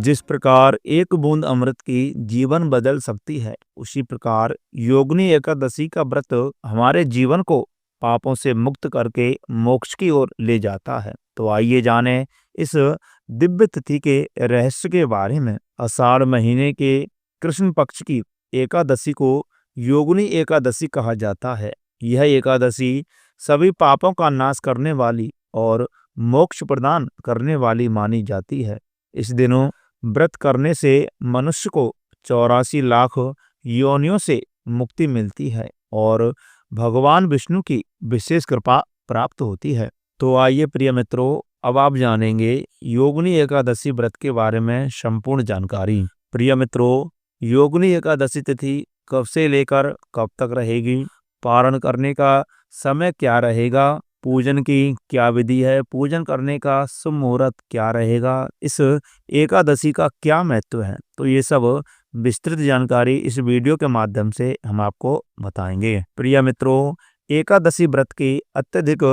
जिस प्रकार एक बूंद अमृत की जीवन बदल सकती है, उसी प्रकार योगिनी एकादशी का व्रत हमारे जीवन को पापों से मुक्त करके मोक्ष की ओर ले जाता है। तो आइए जानें इस दिव्य तिथि के रहस्य के बारे में। आषाढ़ महीने के कृष्ण पक्ष की एकादशी को योगिनी एकादशी कहा जाता है। यह एकादशी सभी पापों का नाश करने वाली और मोक्ष प्रदान करने वाली मानी जाती है। इस दिनों व्रत करने से मनुष्य को 84 लाख योनियों से मुक्ति मिलती है और भगवान विष्णु की विशेष कृपा प्राप्त होती है। तो आइए प्रिय मित्रों, अब आप जानेंगे योगिनी एकादशी व्रत के बारे में संपूर्ण जानकारी। प्रिय मित्रों, योगिनी एकादशी तिथि कब से लेकर कब तक रहेगी, पारण करने का समय क्या रहेगा, पूजन की क्या विधि है, पूजन करने का शुभ मुहूर्त क्या रहेगा, इस एकादशी का क्या महत्व है, तो ये सब विस्तृत जानकारी इस वीडियो के माध्यम से हम आपको बताएंगे। प्रिय मित्रों, एकादशी व्रत की अत्यधिक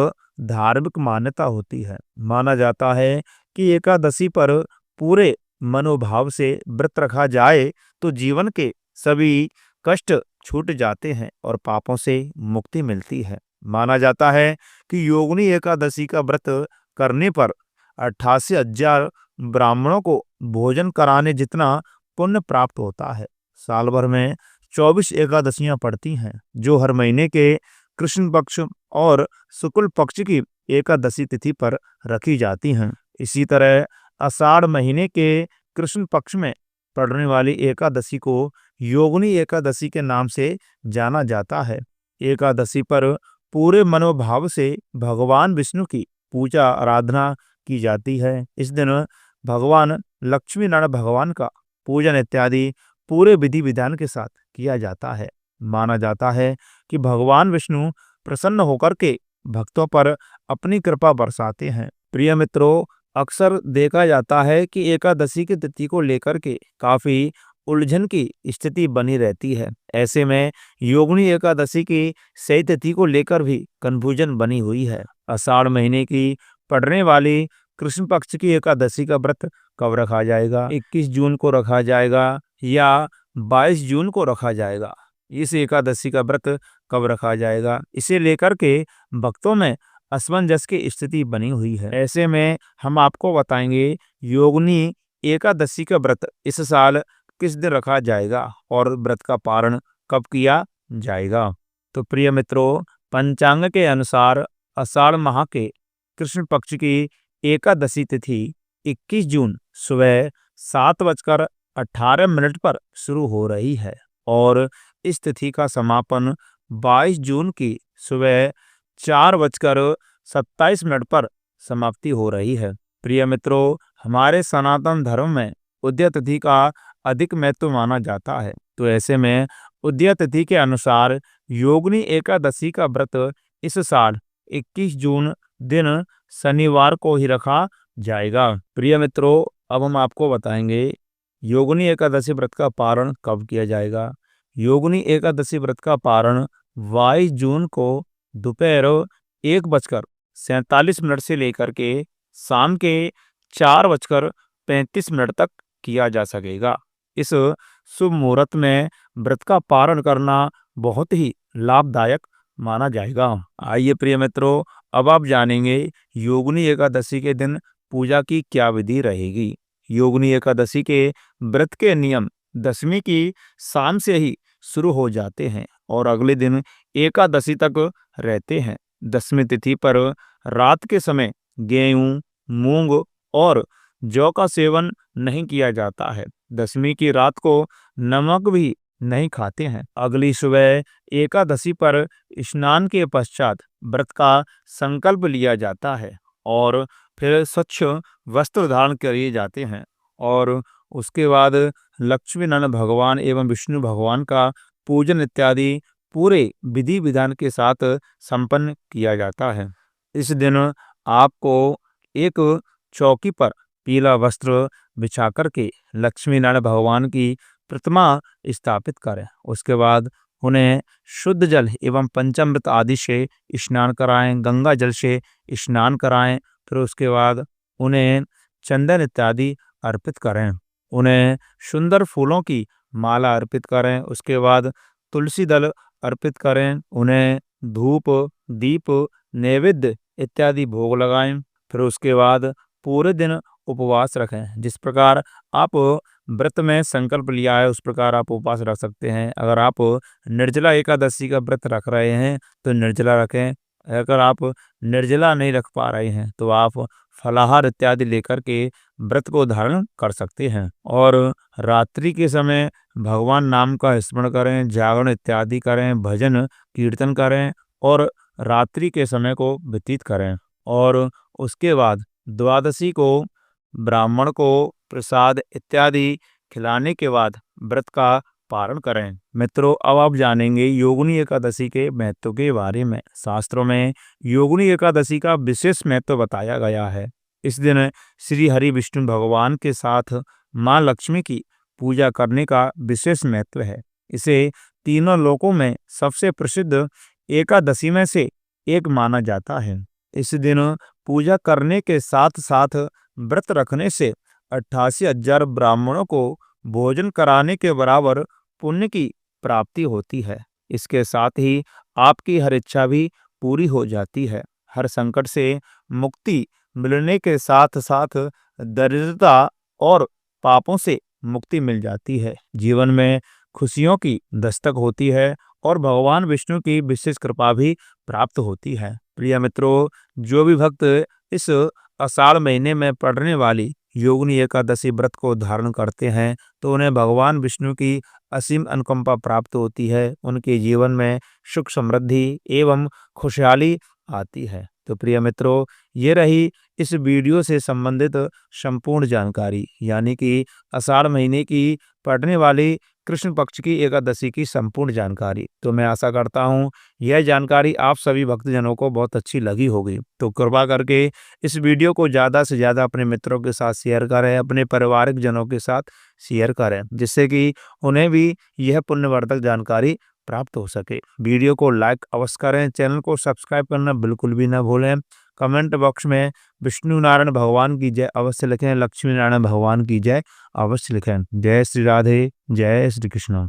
धार्मिक मान्यता होती है। माना जाता है कि एकादशी पर पूरे मनोभाव से व्रत रखा जाए तो जीवन के सभी कष्ट छूट जाते हैं और पापों से मुक्ति मिलती है। माना जाता है कि योगिनी एकादशी का व्रत करने पर 88,000 ब्राह्मणों को भोजन कराने जितना पुण्य प्राप्त होता है। साल भर में 24 एकादशियां पड़ती हैं, जो हर महीने के कृष्ण पक्ष और शुक्ल पक्ष की एकादशी तिथि पर रखी जाती हैं। इसी तरह आषाढ़ महीने के कृष्ण पक्ष में पड़ने वाली एकादशी को योगिनी एकादशी के नाम से जाना जाता है। एकादशी पर पूरे मनोभाव से भगवान विष्णु की पूजा आराधना की जाती है। इस दिन भगवान लक्ष्मी नारायण भगवान का पूजन इत्यादि पूरे विधि विधान के साथ किया जाता है। माना जाता है कि भगवान विष्णु प्रसन्न होकर के भक्तों पर अपनी कृपा बरसाते हैं। प्रिय मित्रों, अक्सर देखा जाता है कि एकादशी की तिथि को लेकर के काफी उलझन की स्थिति बनी रहती है। ऐसे में योगिनी एकादशी की सही तिथि को लेकर भी कन्फ्यूजन बनी हुई है। आषाढ़ महीने की पड़ने वाली कृष्ण पक्ष की एकादशी का व्रत कब रखा जाएगा, 21 जून को रखा जाएगा या 22 जून को रखा जाएगा, इस एकादशी का व्रत कब रखा जाएगा, इसे लेकर के भक्तों में असमंजस की स्थिति बनी हुई है। ऐसे में हम आपको बताएंगे योगिनी एकादशी का व्रत इस साल किस दिन रखा जाएगा और व्रत का पारण कब किया जाएगा। तो प्रिय मित्रों, पंचांग के अनुसार आषाढ़ माह के कृष्ण पक्ष की एकादशी तिथि 21 जून सुबह 7:18 पर शुरू हो रही है और इस तिथि का समापन 22 जून की सुबह 4:27 पर समाप्ति हो रही है। प्रिय मित्रों, हमारे सनातन धर्म में उदय तिथि का अधिक महत्व माना जाता है। तो ऐसे में उदय तिथि के अनुसार योगिनी एकादशी का व्रत इस साल 21 जून दिन शनिवार को ही रखा जाएगा। प्रिय मित्रों, अब हम आपको बताएंगे योगिनी एकादशी व्रत का पारण कब किया जाएगा। योगिनी एकादशी व्रत का पारण 22 जून को दोपहर 1:47 से लेकर के शाम के 4:35 तक किया जा सकेगा। इस शुभ मुहूर्त में व्रत का पारण करना बहुत ही लाभदायक माना जाएगा। आइए प्रिय मित्रों, अब आप जानेंगे योगिनी एकादशी के दिन पूजा की क्या विधि रहेगी। योगिनी एकादशी के व्रत के नियम दशमी की शाम से ही शुरू हो जाते हैं और अगले दिन एकादशी तक रहते हैं। दशमी तिथि पर रात के समय गेहूं, मूंग और जौ का सेवन नहीं किया जाता है। दशमी की रात को नमक भी नहीं खाते हैं। अगली सुबह एकादशी पर स्नान के पश्चात व्रत का संकल्प लिया जाता है और फिर स्वच्छ वस्त्र धारण किए जाते हैं और उसके बाद लक्ष्मी नारायण भगवान एवं विष्णु भगवान का पूजन इत्यादि पूरे विधि विधान के साथ संपन्न किया जाता है। इस दिन आपको एक चौकी पर पीला वस्त्र बिछा करके लक्ष्मी नारायण भगवान की प्रतिमा स्थापित करें। उसके बाद उन्हें शुद्ध जल एवं पंचामृत आदि से स्नान कराएं, गंगा जल से स्नान कराएं। फिर उसके बाद उन्हें चंदन इत्यादि अर्पित करें। उन्हें सुंदर फूलों की माला अर्पित करें। उसके बाद तुलसी दल अर्पित करें। उन्हें धूप, दीप, नैवेद्य इत्यादि भोग लगाएं। फिर उसके बाद पूरे दिन उपवास रखें। जिस प्रकार आप व्रत में संकल्प लिया है उस प्रकार आप उपवास रख सकते हैं। अगर आप निर्जला एकादशी का व्रत रख रहे हैं तो निर्जला रखें। अगर आप निर्जला नहीं रख पा रहे हैं तो आप फलाहार इत्यादि लेकर के व्रत को धारण कर सकते हैं। और रात्रि के समय भगवान नाम का स्मरण करें, जागरण इत्यादि करें, भजन कीर्तन करें और रात्रि के समय को व्यतीत करें। और उसके बाद द्वादशी को ब्राह्मण को प्रसाद इत्यादि खिलाने के बाद व्रत का पारण करें। मित्रों, अब आप जानेंगे योगिनी एकादशी के महत्व के बारे में। शास्त्रों में योगिनी एकादशी का विशेष महत्व बताया गया है। इस दिन श्री हरि विष्णु भगवान के साथ माँ लक्ष्मी की पूजा करने का विशेष महत्व है। इसे तीनों लोकों में सबसे प्रसिद्ध एकादशी में से एक माना जाता है। इस दिन पूजा करने के साथ साथ व्रत रखने से 88,000 ब्राह्मणों को भोजन कराने के बराबर पुण्य की प्राप्ति होती है। इसके साथ ही आपकी हर इच्छा भी पूरी हो जाती है। हर संकट से मुक्ति मिलने के साथ साथ दरिद्रता और पापों से मुक्ति मिल जाती है। जीवन में खुशियों की दस्तक होती है और भगवान विष्णु की विशेष कृपा भी प्राप्त होती है। प्रिय मित्रों, जो भी भक्त इस आषाढ़ महीने में पड़ने वाली योगिनी एकादशी व्रत को धारण करते हैं तो उन्हें भगवान विष्णु की असीम अनुकंपा प्राप्त होती है। उनके जीवन में सुख, समृद्धि एवं खुशहाली आती है। तो प्रिय मित्रों, ये रही इस वीडियो से संबंधित संपूर्ण जानकारी, यानी कि आषाढ़ महीने की पड़ने वाली कृष्ण पक्ष की एकादशी की संपूर्ण जानकारी। तो मैं आशा करता हूँ यह जानकारी आप सभी भक्तजनों को बहुत अच्छी लगी होगी। तो कृपा करके इस वीडियो को ज़्यादा से ज़्यादा अपने मित्रों के साथ शेयर करें, अपने पारिवारिक जनों के साथ शेयर करें, जिससे कि उन्हें भी यह पुण्यवर्धक जानकारी प्राप्त हो सके। वीडियो को लाइक अवश्य करें, चैनल को सब्सक्राइब करना बिल्कुल भी ना भूलें। कमेंट बॉक्स में विष्णु नारायण भगवान की जय अवश्य लिखें, लक्ष्मी नारायण भगवान की जय अवश्य लिखें। जय श्री राधे, जय श्री कृष्ण।